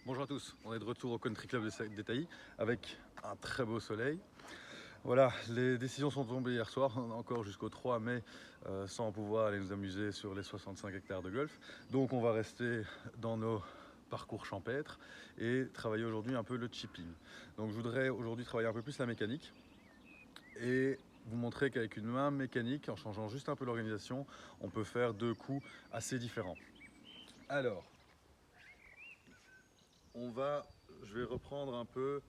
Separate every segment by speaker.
Speaker 1: Bonjour à tous, on est de retour au Country Club d'Étailly avec un très beau soleil. Voilà, les décisions sont tombées hier soir, on a encore jusqu'au 3 mai sans pouvoir aller nous amuser sur les 65 hectares de golf. Donc on va rester dans nos parcours champêtres et travailler aujourd'hui un peu le chipping. Donc je voudrais aujourd'hui travailler un peu plus la mécanique et vous montrer qu'avec une main mécanique, en changeant juste un peu l'organisation, on peut faire deux coups assez différents. Alors, je vais reprendre un peu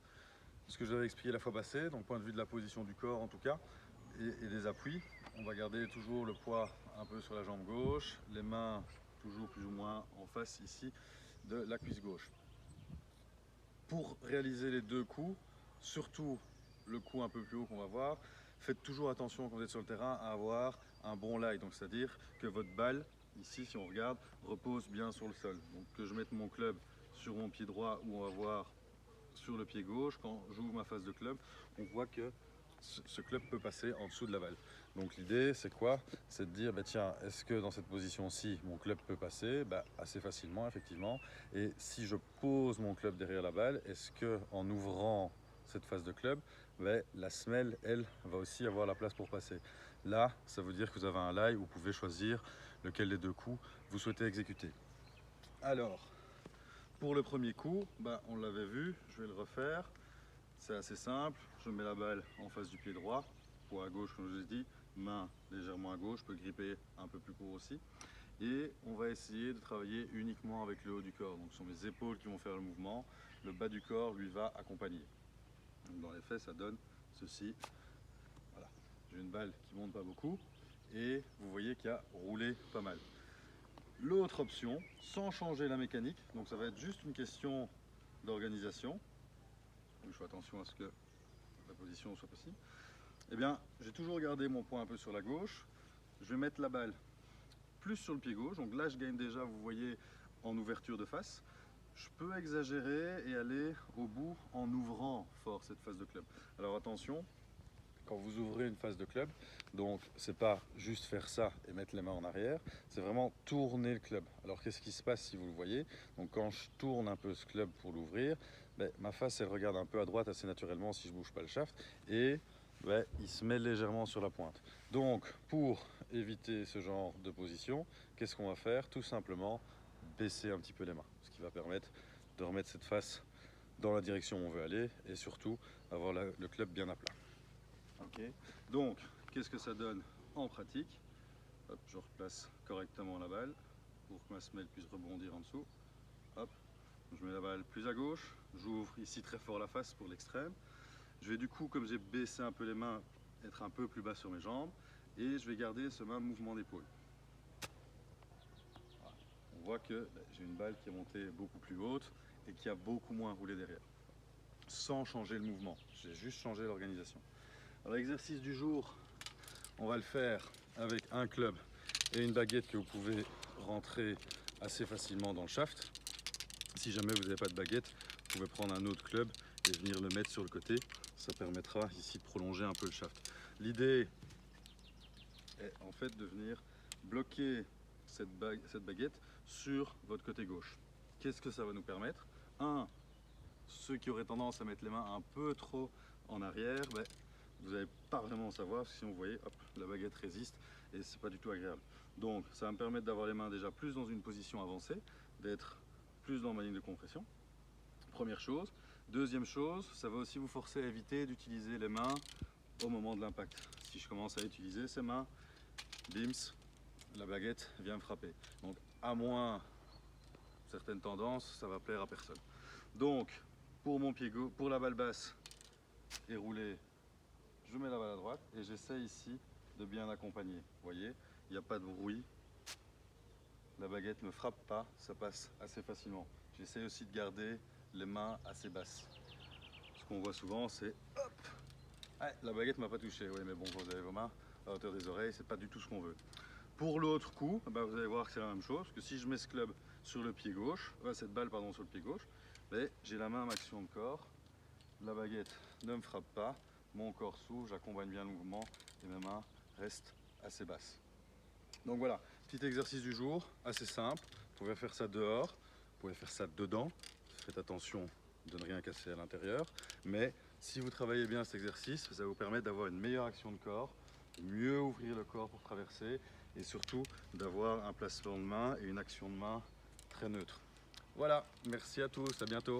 Speaker 1: ce que j'avais expliqué la fois passée, donc point de vue de la position du corps en tout cas, et des appuis. On va garder toujours le poids un peu sur la jambe gauche, les mains toujours plus ou moins en face ici de la cuisse gauche. Pour réaliser les deux coups, surtout le coup un peu plus haut qu'on va voir, faites toujours attention quand vous êtes sur le terrain à avoir un bon lie, donc c'est-à-dire que votre balle, ici si on regarde, repose bien sur le sol. Donc que je mette mon club sur mon pied droit ou on va voir sur le pied gauche, quand j'ouvre ma face de club, on voit que ce club peut passer en dessous de la balle. Donc l'idée c'est quoi? C'est de dire, bah, tiens, est-ce que dans cette position-ci, mon club peut passer? Assez facilement, effectivement. Et si je pose mon club derrière la balle, est-ce que en ouvrant cette face de club, la semelle, elle, va aussi avoir la place pour passer? Là, ça veut dire que vous avez un lie, vous pouvez choisir lequel des deux coups vous souhaitez exécuter. Alors, pour le premier coup, on l'avait vu, je vais le refaire. C'est assez simple, je mets la balle en face du pied droit, poids à gauche comme je l'ai dit, main légèrement à gauche, je peux gripper un peu plus court aussi. Et on va essayer de travailler uniquement avec le haut du corps. Donc ce sont mes épaules qui vont faire le mouvement, le bas du corps lui va accompagner. Donc dans les faits ça donne ceci. Voilà, j'ai une balle qui monte pas beaucoup et vous voyez qu'il y a roulé pas mal. L'autre option, sans changer la mécanique, donc ça va être juste une question d'organisation. Donc je fais attention à ce que la position soit possible. Eh bien, j'ai toujours gardé mon poids un peu sur la gauche. Je vais mettre la balle plus sur le pied gauche. Donc là, je gagne déjà, vous voyez, en ouverture de face. Je peux exagérer et aller au bout en ouvrant fort cette face de club. Alors attention, quand vous ouvrez une face de club, donc c'est pas juste faire ça et mettre les mains en arrière, c'est vraiment tourner le club. Alors qu'est-ce qui se passe si vous le voyez? Donc quand je tourne un peu ce club pour l'ouvrir, ma face elle regarde un peu à droite assez naturellement si je bouge pas le shaft et il se met légèrement sur la pointe. Donc pour éviter ce genre de position, qu'est-ce qu'on va faire? Tout simplement baisser un petit peu les mains, ce qui va permettre de remettre cette face dans la direction où on veut aller et surtout avoir le club bien à plat. Okay. Donc, qu'est-ce que ça donne en pratique? Hop, je replace correctement la balle pour que ma semelle puisse rebondir en dessous. Hop, je mets la balle plus à gauche, j'ouvre ici très fort la face pour l'extrême. Je vais du coup, comme j'ai baissé un peu les mains, être un peu plus bas sur mes jambes et je vais garder ce même mouvement d'épaule. Voilà. On voit que j'ai une balle qui est montée beaucoup plus haute et qui a beaucoup moins roulé derrière. Sans changer le mouvement, j'ai juste changé l'organisation. Alors l'exercice du jour, on va le faire avec un club et une baguette que vous pouvez rentrer assez facilement dans le shaft. Si jamais vous n'avez pas de baguette, vous pouvez prendre un autre club et venir le mettre sur le côté. Ça permettra ici de prolonger un peu le shaft. L'idée est en fait de venir bloquer cette baguette sur votre côté gauche. Qu'est-ce que ça va nous permettre? Ceux qui auraient tendance à mettre les mains un peu trop en arrière, vous n'allez pas vraiment savoir, parce que si vous voyez, hop, la baguette résiste et c'est pas du tout agréable. Donc ça va me permettre d'avoir les mains déjà plus dans une position avancée, d'être plus dans ma ligne de compression. Première chose. Deuxième chose, ça va aussi vous forcer à éviter d'utiliser les mains au moment de l'impact. Si je commence à utiliser ces mains, bims, la baguette vient me frapper. Donc à moins certaines tendances, ça va plaire à personne. Donc pour mon pied gauche, pour la balle basse et rouler, je mets la balle à droite et j'essaie ici de bien accompagner. Vous voyez, il n'y a pas de bruit, la baguette ne frappe pas, ça passe assez facilement. J'essaie aussi de garder les mains assez basses. Ce qu'on voit souvent, c'est hop, la baguette m'a pas touché. Oui, mais bon, vous avez vos mains à hauteur des oreilles, c'est pas du tout ce qu'on veut. Pour l'autre coup, vous allez voir que c'est la même chose, que si je mets ce club sur le pied gauche, cette balle pardon sur le pied gauche, j'ai la main à maximum de corps, la baguette ne me frappe pas, mon corps s'ouvre, j'accompagne bien le mouvement et mes mains restent assez basses. Donc voilà, petit exercice du jour, assez simple. Vous pouvez faire ça dehors, vous pouvez faire ça dedans. faites attention de ne rien casser à l'intérieur. Mais si vous travaillez bien cet exercice, ça va vous permettre d'avoir une meilleure action de corps, de mieux ouvrir le corps pour traverser et surtout d'avoir un placement de main et une action de main très neutre. Voilà, merci à tous, à bientôt.